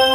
Hey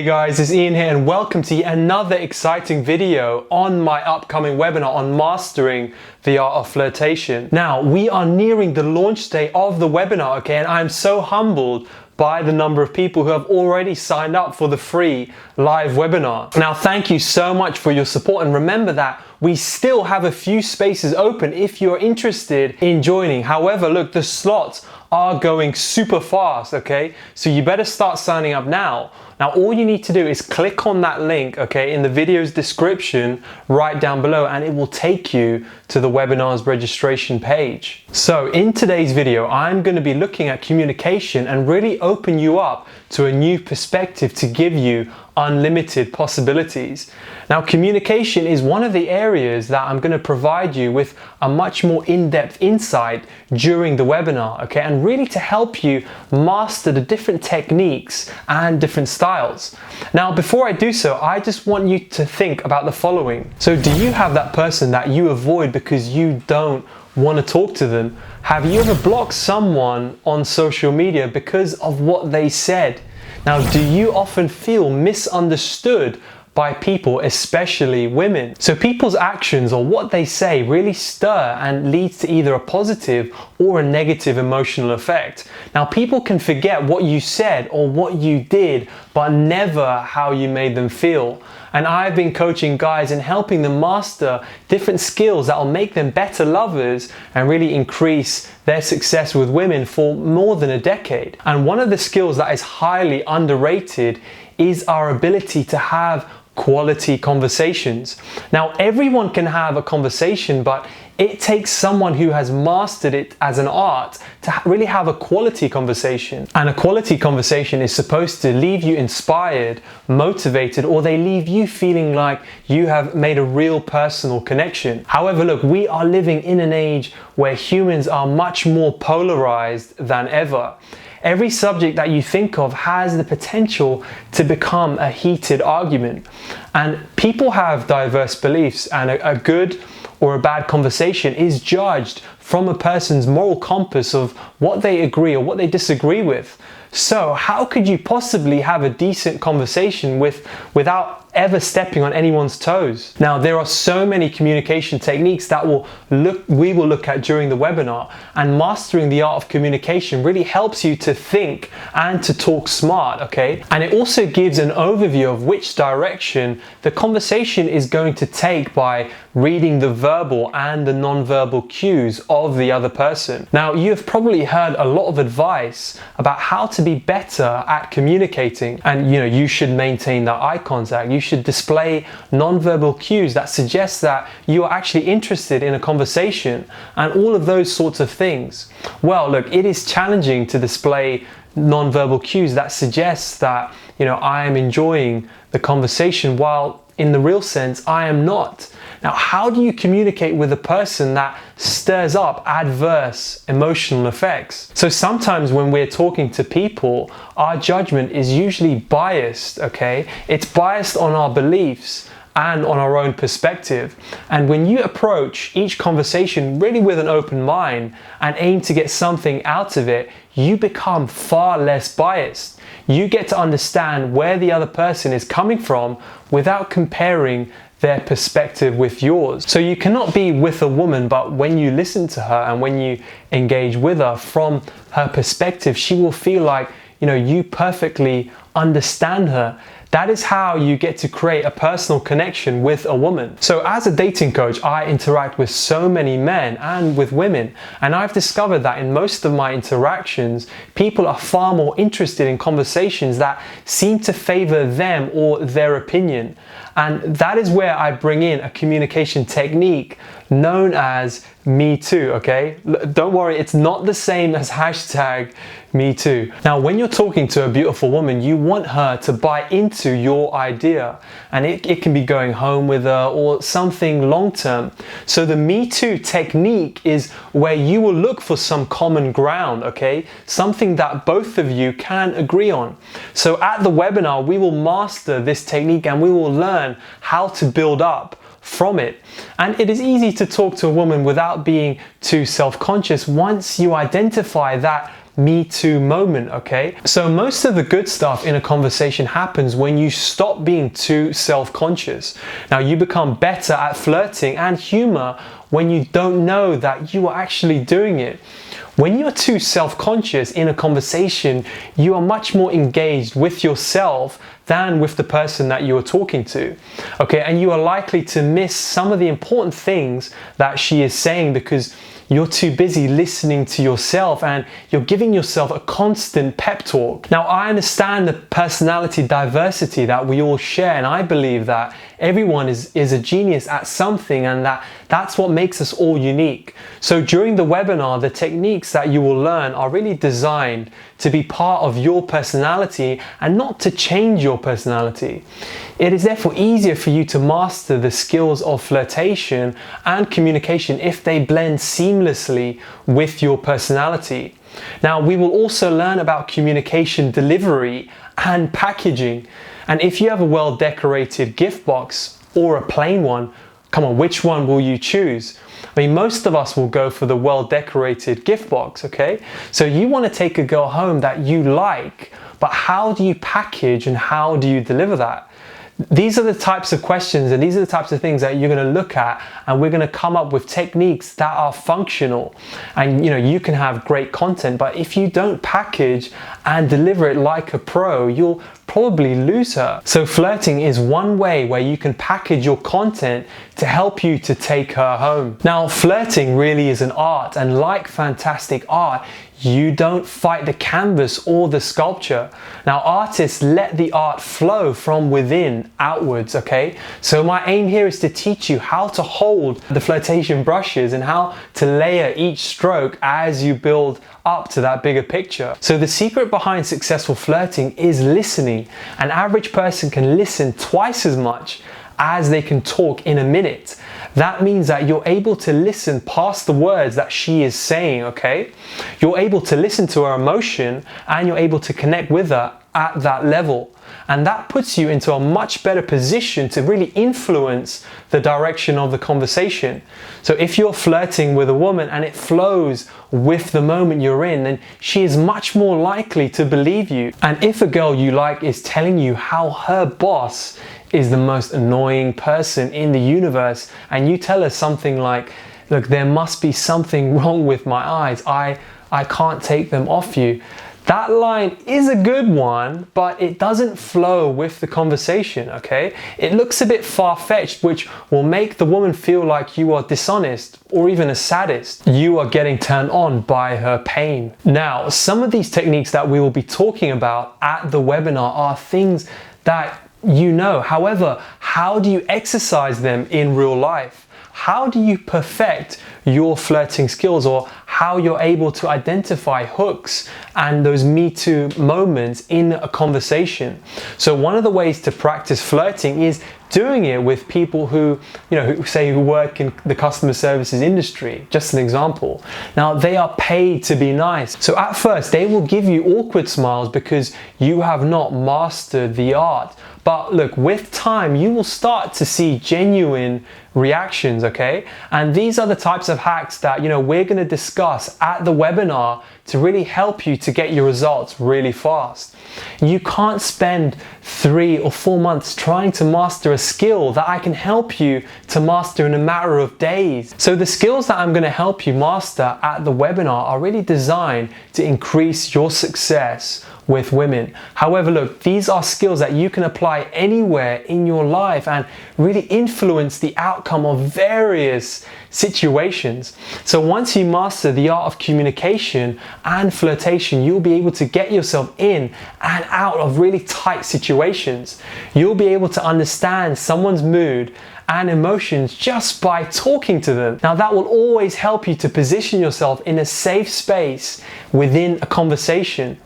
guys, it's Ian here and welcome to another exciting video on my upcoming webinar on mastering the art of flirtation. Now, we are nearing the launch day of the webinar, okay, and I'm so humbled by the number of people who have already signed up for the free live webinar. Now, thank you so much for your support, and remember that we still have a few spaces open if you're interested in joining. However, look, the slots are going super fast, okay? So you better start signing up now. Now, all you need to do is click on that link, okay, in the video's description right down below, and it will take you to the webinar's registration page. So in today's video, I'm going to be looking at communication and really open you up to a new perspective to give you unlimited possibilities. Now, communication is one of the areas that I'm going to provide you with a much more in-depth insight during the webinar, okay, and really to help you master the different techniques and different styles. Now, before I do so, I just want you to think about the following. So do you have that person that you avoid because you don't want to talk to them? Have you ever blocked someone on social media because of what they said? Now, do you often feel misunderstood by people, especially women? So people's actions or what they say really stir and leads to either a positive or a negative emotional effect. Now, people can forget what you said or what you did, but never how you made them feel. And I've been coaching guys and helping them master different skills that will make them better lovers and really increase their success with women for more than a decade. And one of the skills that is highly underrated is our ability to have quality conversations. Now, everyone can have a conversation, but it takes someone who has mastered it as an art to really have a quality conversation. And a quality conversation is supposed to leave you inspired, motivated, or they leave you feeling like you have made a real personal connection. However, look, we are living in an age where humans are much more polarized than ever. Every subject that you think of has the potential to become a heated argument. And people have diverse beliefs, and a good or a bad conversation is judged from a person's moral compass of what they agree or what they disagree with. So how could you possibly have a decent conversation without ever stepping on anyone's toes? Now, there are so many communication techniques that we will look at during the webinar, and mastering the art of communication really helps you to think and to talk smart, okay? And it also gives an overview of which direction the conversation is going to take by reading the verbal and the non-verbal cues of the other person. Now, you have probably heard a lot of advice about how to be better at communicating, and you should maintain that eye contact. You should display non-verbal cues that suggest that you are actually interested in a conversation, and all of those sorts of things. Well, look, it is challenging to display non-verbal cues that suggest that I am enjoying the conversation, while in the real sense I am not. Now, how do you communicate with a person that stirs up adverse emotional effects? So sometimes when we're talking to people, our judgment is usually biased, okay? It's biased on our beliefs and on our own perspective. And when you approach each conversation really with an open mind and aim to get something out of it, you become far less biased. You get to understand where the other person is coming from without comparing their perspective with yours. So you cannot be with a woman, but when you listen to her and when you engage with her from her perspective, she will feel like you perfectly understand her. That is how you get to create a personal connection with a woman. So as a dating coach, I interact with so many men and with women, and I've discovered that in most of my interactions, people are far more interested in conversations that seem to favor them or their opinion. And that is where I bring in a communication technique known as Me Too, okay? Don't worry, it's not the same as hashtag Me Too. Now, when you're talking to a beautiful woman, you want her to buy into your idea, and it can be going home with her or something long term. So the Me Too technique is where you will look for some common ground, okay? Something that both of you can agree on. So at the webinar, we will master this technique and we will learn how to build up from it. And it is easy to talk to a woman without being too self-conscious once you identify that me too moment, okay? So most of the good stuff in a conversation happens when you stop being too self-conscious. Now you become better at flirting and humor when you don't know that you are actually doing it. When you're too self-conscious in a conversation, you are much more engaged with yourself than with the person that you are talking to. Okay, and you are likely to miss some of the important things that she is saying because you're too busy listening to yourself and you're giving yourself a constant pep talk. Now, I understand the personality diversity that we all share, and I believe that everyone is a genius at something, and that's what makes us all unique. So during the webinar, the techniques that you will learn are really designed to be part of your personality and not to change your personality. It is therefore easier for you to master the skills of flirtation and communication if they blend seamlessly with your personality. Now, we will also learn about communication delivery and packaging. And if you have a well-decorated gift box or a plain one, come on, which one will you choose? I mean, most of us will go for the well-decorated gift box, okay? So you want to take a girl home that you like, but how do you package and how do you deliver that? These are the types of questions and these are the types of things that you're going to look at, and we're going to come up with techniques that are functional. And you can have great content, but if you don't package and deliver it like a pro, you'll probably lose her. So flirting is one way where you can package your content to help you to take her home. Now, flirting really is an art, and like fantastic art, you don't fight the canvas or the sculpture. Now, artists let the art flow from within outwards, okay? So my aim here is to teach you how to hold the flirtation brushes and how to layer each stroke as you build up to that bigger picture. So the secret behind successful flirting is listening. An average person can listen twice as much as they can talk in a minute. That means that you're able to listen past the words that she is saying, okay? You're able to listen to her emotion and you're able to connect with her at that level. And that puts you into a much better position to really influence the direction of the conversation. So if you're flirting with a woman and it flows with the moment you're in, then she is much more likely to believe you. And if a girl you like is telling you how her boss is the most annoying person in the universe, and you tell her something like, look, there must be something wrong with my eyes, I can't take them off you. That line is a good one, but it doesn't flow with the conversation, okay? It looks a bit far-fetched, which will make the woman feel like you are dishonest or even a sadist. You are getting turned on by her pain. Now, some of these techniques that we will be talking about at the webinar are things that you know. However, how do you exercise them in real life? How do you perfect your flirting skills, or how you're able to identify hooks and those Me Too moments in a conversation? So one of the ways to practice flirting is doing it with people who work in the customer services industry. Just an example. Now, they are paid to be nice. So at first, they will give you awkward smiles because you have not mastered the art. But look, with time, you will start to see genuine reactions, okay? And these are the types of hacks that, we're gonna discuss at the webinar to really help you to get your results really fast. You can't spend 3 or 4 months trying to master a skill that I can help you to master in a matter of days. So the skills that I'm going to help you master at the webinar are really designed to increase your success with women. However, look, these are skills that you can apply anywhere in your life and really influence the outcome of various situations. So once you master the art of communication and flirtation, you'll be able to get yourself in and out of really tight situations. You'll be able to understand someone's mood and emotions just by talking to them. Now, that will always help you to position yourself in a safe space within a conversation.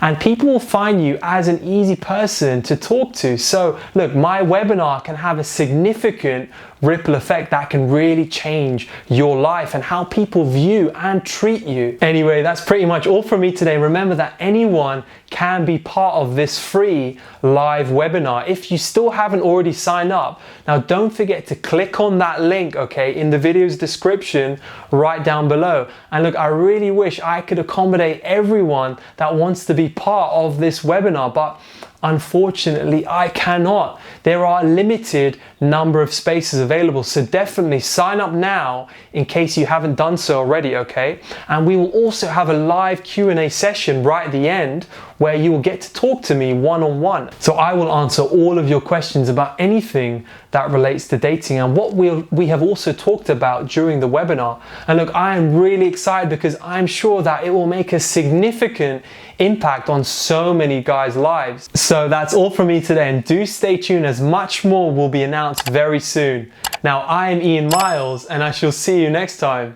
And people will find you as an easy person to talk to. So look, my webinar can have a significant ripple effect that can really change your life and how people view and treat you. Anyway, that's pretty much all from me today. Remember that anyone can be part of this free live webinar if you still haven't already signed up. Now, don't forget to click on that link, okay, in the video's description right down below. And look, I really wish I could accommodate everyone that wants to be part of this webinar, but unfortunately, I cannot. There are a limited number of spaces available, so definitely sign up now in case you haven't done so already, okay? And we will also have a live Q&A session right at the end where you will get to talk to me one-on-one. So I will answer all of your questions about anything that relates to dating and what we have also talked about during the webinar. And look, I am really excited because I'm sure that it will make a significant impact on so many guys' lives. So that's all from me today, and do stay tuned as much more will be announced very soon. Now, I am Ian Miles and I shall see you next time.